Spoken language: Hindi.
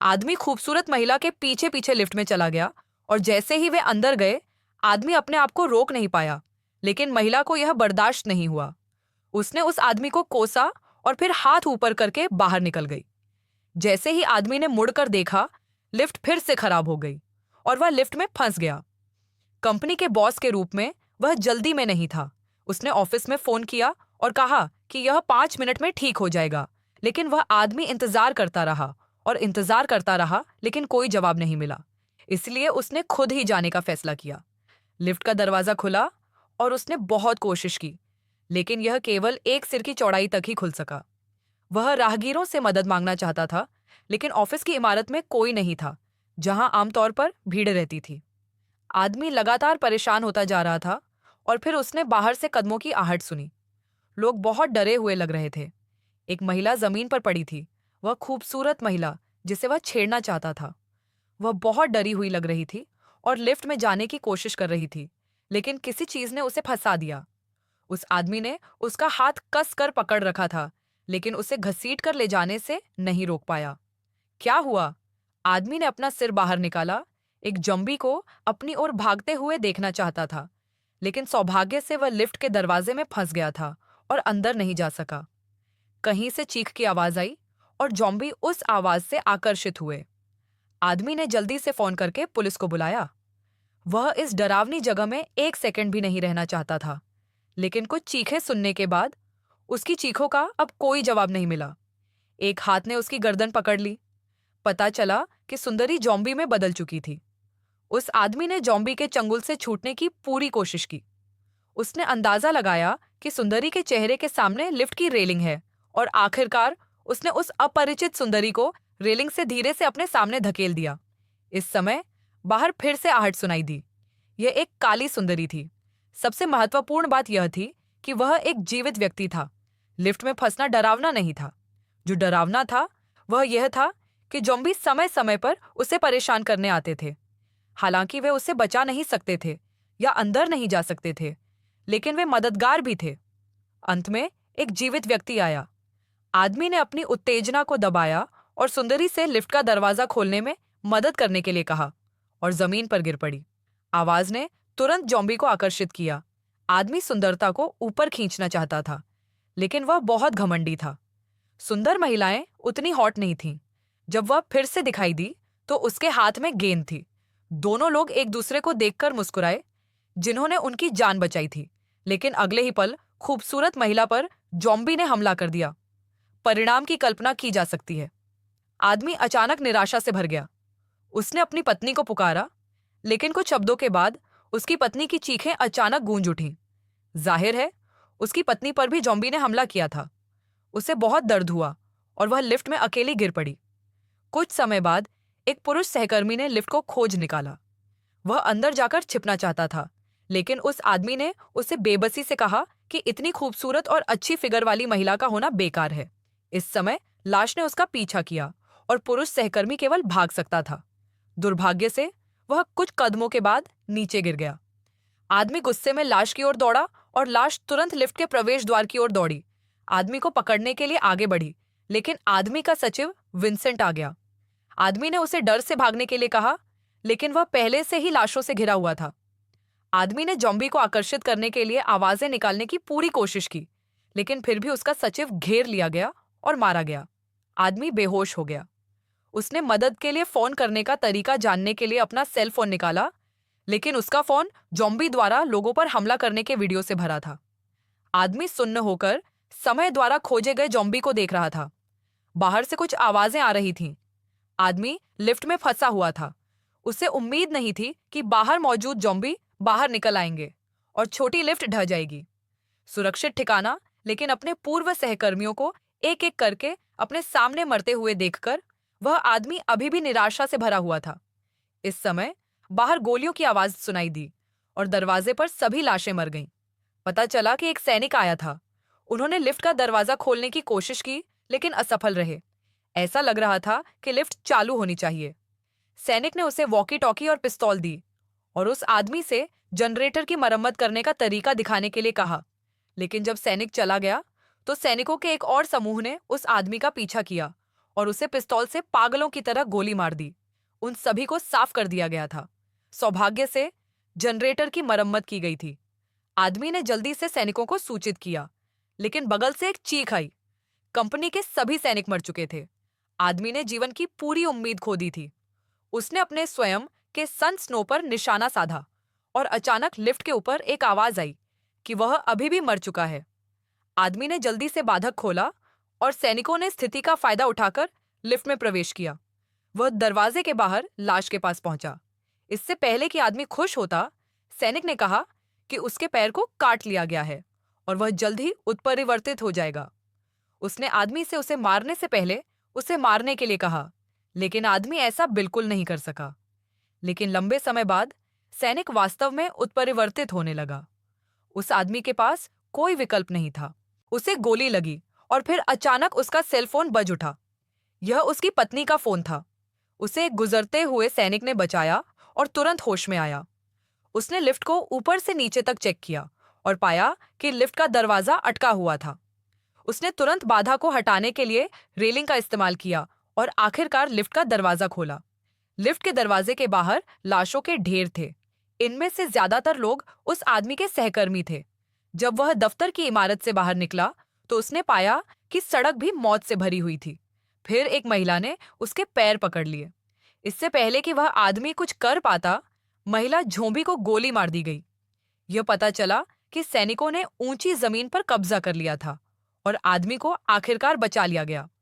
आदमी खूबसूरत महिला के पीछे पीछे लिफ्ट में चला गया और जैसे ही वे अंदर गए, आदमी अपने आप को रोक नहीं पाया, लेकिन महिला को यह बर्दाश्त नहीं हुआ। उसने उस आदमी को कोसा और फिर हाथ ऊपर करके बाहर निकल गई। जैसे ही आदमी ने मुड़कर देखा, लिफ्ट फिर से खराब हो गई और वह लिफ्ट में फंस गया। कंपनी के बॉस के रूप में वह जल्दी में नहीं था। उसने ऑफिस में फोन किया और कहा कि यह 5 मिनट में ठीक हो जाएगा, लेकिन वह आदमी इंतजार करता रहा और इंतजार करता रहा, लेकिन कोई जवाब नहीं मिला। इसलिए उसने खुद ही जाने का फैसला किया। लिफ्ट का दरवाजा खुला और उसने बहुत कोशिश की, लेकिन यह केवल 1 सिर की चौड़ाई तक ही खुल सका। वह राहगीरों से मदद मांगना चाहता था, लेकिन ऑफिस की इमारत में कोई नहीं था, जहां आमतौर पर भीड़ रहती थी। आदमी लगातार परेशान होता जा रहा था और फिर उसने बाहर से कदमों की आहट सुनी। लोग बहुत डरे हुए लग रहे थे। एक महिला जमीन पर पड़ी थी, वह खूबसूरत महिला जिसे वह छेड़ना चाहता था। वह बहुत डरी हुई लग रही थी और लिफ्ट में जाने की कोशिश कर रही थी, लेकिन किसी चीज ने उसे फंसा दिया। उस आदमी ने उसका हाथ कस कर पकड़ रखा था, लेकिन उसे घसीट कर ले जाने से नहीं रोक पाया। क्या हुआ? आदमी ने अपना सिर बाहर निकाला। एक जंबी को अपनी ओर भागते हुए देखना चाहता था, लेकिन सौभाग्य से वह लिफ्ट के दरवाजे में फंस गया था और अंदर नहीं जा सका। कहीं से चीख की आवाज आई और जॉम्बी उस आवाज से आकर्षित हुए। आदमी ने जल्दी से फोन करके पुलिस को बुलाया। वह इस डरावनी जगह में 1 सेकंड भी नहीं रहना चाहता था, लेकिन कुछ चीखें सुनने के बाद उसकी चीखों का अब कोई जवाब नहीं मिला। एक हाथ ने उसकी गर्दन पकड़ ली। पता चला कि सुंदरी जॉम्बी में बदल चुकी थी। उस आदमी ने जॉम्बी के चंगुल से छूटने की पूरी कोशिश की। उसने अंदाजा लगाया कि सुंदरी के चेहरे के सामने लिफ्ट की रेलिंग है और आखिरकार उसने उस अपरिचित सुंदरी को रेलिंग से धीरे से अपने सामने धकेल दिया। इस समय बाहर फिर से आहट सुनाई दी। यह एक काली सुंदरी थी। सबसे महत्वपूर्ण बात यह थी कि वह एक जीवित व्यक्ति था। लिफ्ट में फंसना डरावना नहीं था। जो डरावना था वह यह था कि ज़ॉम्बी समय समय पर उसे परेशान करने आते थे। हालांकि वे उसे बचा नहीं सकते थे या अंदर नहीं जा सकते थे, लेकिन वे मददगार भी थे। अंत में एक जीवित व्यक्ति आया। आदमी ने अपनी उत्तेजना को दबाया और सुंदरी से लिफ्ट का दरवाजा खोलने में मदद करने के लिए कहा और जमीन पर गिर पड़ी। आवाज ने तुरंत जॉम्बी को आकर्षित किया। आदमी सुंदरता को ऊपर खींचना चाहता था, लेकिन वह बहुत घमंडी था। सुंदर महिलाएं उतनी हॉट नहीं थीं। जब वह फिर से दिखाई दी तो उसके हाथ में गेंद थी। दोनों लोग एक दूसरे को देखकर मुस्कुराए, जिन्होंने उनकी जान बचाई थी, लेकिन अगले ही पल खूबसूरत महिला पर जॉम्बी ने हमला कर दिया। परिणाम की कल्पना की जा सकती है। आदमी अचानक निराशा से भर गया। उसने अपनी पत्नी को पुकारा, लेकिन कुछ शब्दों के बाद उसकी पत्नी की चीखें अचानक गूंज उठीं। जाहिर है, उसकी पत्नी पर भी जॉम्बी ने हमला किया था। उसे बहुत दर्द हुआ और वह लिफ्ट में अकेली गिर पड़ी। कुछ समय बाद एक पुरुष सहकर्मी ने लिफ्ट को खोज निकाला। वह अंदर जाकर छिपना चाहता था, लेकिन उस आदमी ने उसे बेबसी से कहा कि इतनी खूबसूरत और अच्छी फिगर वाली महिला का होना बेकार है। इस समय लाश ने उसका पीछा किया और पुरुष सहकर्मी केवल भाग सकता था। दुर्भाग्य से वह कुछ कदमों के बाद नीचे गिर गया। आदमी गुस्से में लाश की ओर दौड़ा और लाश तुरंत लिफ्ट के प्रवेश द्वार की ओर दौड़ी। आदमी को पकड़ने के लिए आगे बढ़ी, लेकिन आदमी का सचिव विंसेंट आ गया। आदमी ने उसे डर से भागने के लिए कहा, लेकिन वह पहले से ही लाशों से घिरा हुआ था। आदमी ने जॉम्बी को आकर्षित करने के लिए आवाजें निकालने की पूरी कोशिश की, लेकिन फिर भी उसका सचिव घेर लिया गया और मारा गया। आदमी बेहोश हो गया। उसने मदद के लिए फोन करने का तरीका जानने के लिए अपना सेल फोन निकाला, लेकिन उसका फोन जॉम्बी द्वारा लोगों पर हमला करने के वीडियो से भरा था। आदमी सुन्न होकर समय द्वारा खोजे गए जॉम्बी को देख रहा था। बाहर से कुछ आवाजें आ रही थीं। आदमी लिफ्ट में फंसा हुआ था। उसे उम्मीद नहीं थी कि बाहर मौजूद जॉम्बी बाहर निकल आएंगे और छोटी लिफ्ट ढह जाएगी। सुरक्षित ठिकाना, लेकिन अपने पूर्व सहकर्मियों को एक एक करके अपने सामने मरते हुए देखकर वह आदमी अभी भी निराशा से भरा हुआ था। इस समय बाहर गोलियों की आवाज सुनाई दी और दरवाजे पर सभी लाशें मर गईं। पता चला कि एक सैनिक आया था। उन्होंने लिफ्ट का दरवाजा खोलने की कोशिश की, लेकिन असफल रहे। ऐसा लग रहा था कि लिफ्ट चालू होनी चाहिए। सैनिक ने उसे वॉकी टॉकी और पिस्तौल दी और उस आदमी से जनरेटर की मरम्मत करने का तरीका दिखाने के लिए कहा। लेकिन जब सैनिक चला गया तो सैनिकों के एक और समूह ने उस आदमी का पीछा किया और उसे पिस्तौल से पागलों की तरह गोली मार दी। उन सभी को साफ कर दिया गया था। सौभाग्य से जनरेटर की मरम्मत की गई थी। आदमी ने जल्दी से सैनिकों को सूचित किया, लेकिन बगल से एक चीख आई। कंपनी के सभी सैनिक मर चुके थे। आदमी ने जीवन की पूरी उम्मीद खो दी थी। उसने अपने स्वयं के सन स्नो पर निशाना साधा और अचानक लिफ्ट के ऊपर एक आवाज आई कि वह अभी भी मर चुका है। आदमी ने जल्दी से बाधक खोला और सैनिकों ने स्थिति का फायदा उठाकर लिफ्ट में प्रवेश किया। वह दरवाजे के बाहर लाश के पास पहुंचा। इससे पहले कि आदमी खुश होता, सैनिक ने कहा कि उसके पैर को काट लिया गया है और वह जल्द ही उत्परिवर्तित हो जाएगा। उसने आदमी से उसे मारने से पहले उसे मारने के लिए कहा, लेकिन आदमी ऐसा बिल्कुल नहीं कर सका। लेकिन लंबे समय बाद सैनिक वास्तव में उत्परिवर्तित होने लगा। उस आदमी के पास कोई विकल्प नहीं था। उसे गोली लगी और फिर अचानक उसका सेलफोन बज उठा। यह उसकी पत्नी का फोन था। उसे एक गुजरते हुए सैनिक ने बचाया और तुरंत होश में आया। उसने लिफ्ट को ऊपर से नीचे तक चेक किया और पाया कि लिफ्ट का दरवाजा अटका हुआ था। उसने तुरंत बाधा को हटाने के लिए रेलिंग का इस्तेमाल किया और आखिरकार लिफ्ट का दरवाजा खोला। लिफ्ट के दरवाजे के बाहर लाशों के ढेर थे। इनमें से ज्यादातर लोग उस आदमी के सहकर्मी थे। जब वह दफ्तर की इमारत से बाहर निकला तो उसने पाया कि सड़क भी मौत से भरी हुई थी। फिर एक महिला ने उसके पैर पकड़ लिए। इससे पहले कि वह आदमी कुछ कर पाता, महिला झोंबी को गोली मार दी गई। यह पता चला कि सैनिकों ने ऊंची जमीन पर कब्जा कर लिया था और आदमी को आखिरकार बचा लिया गया।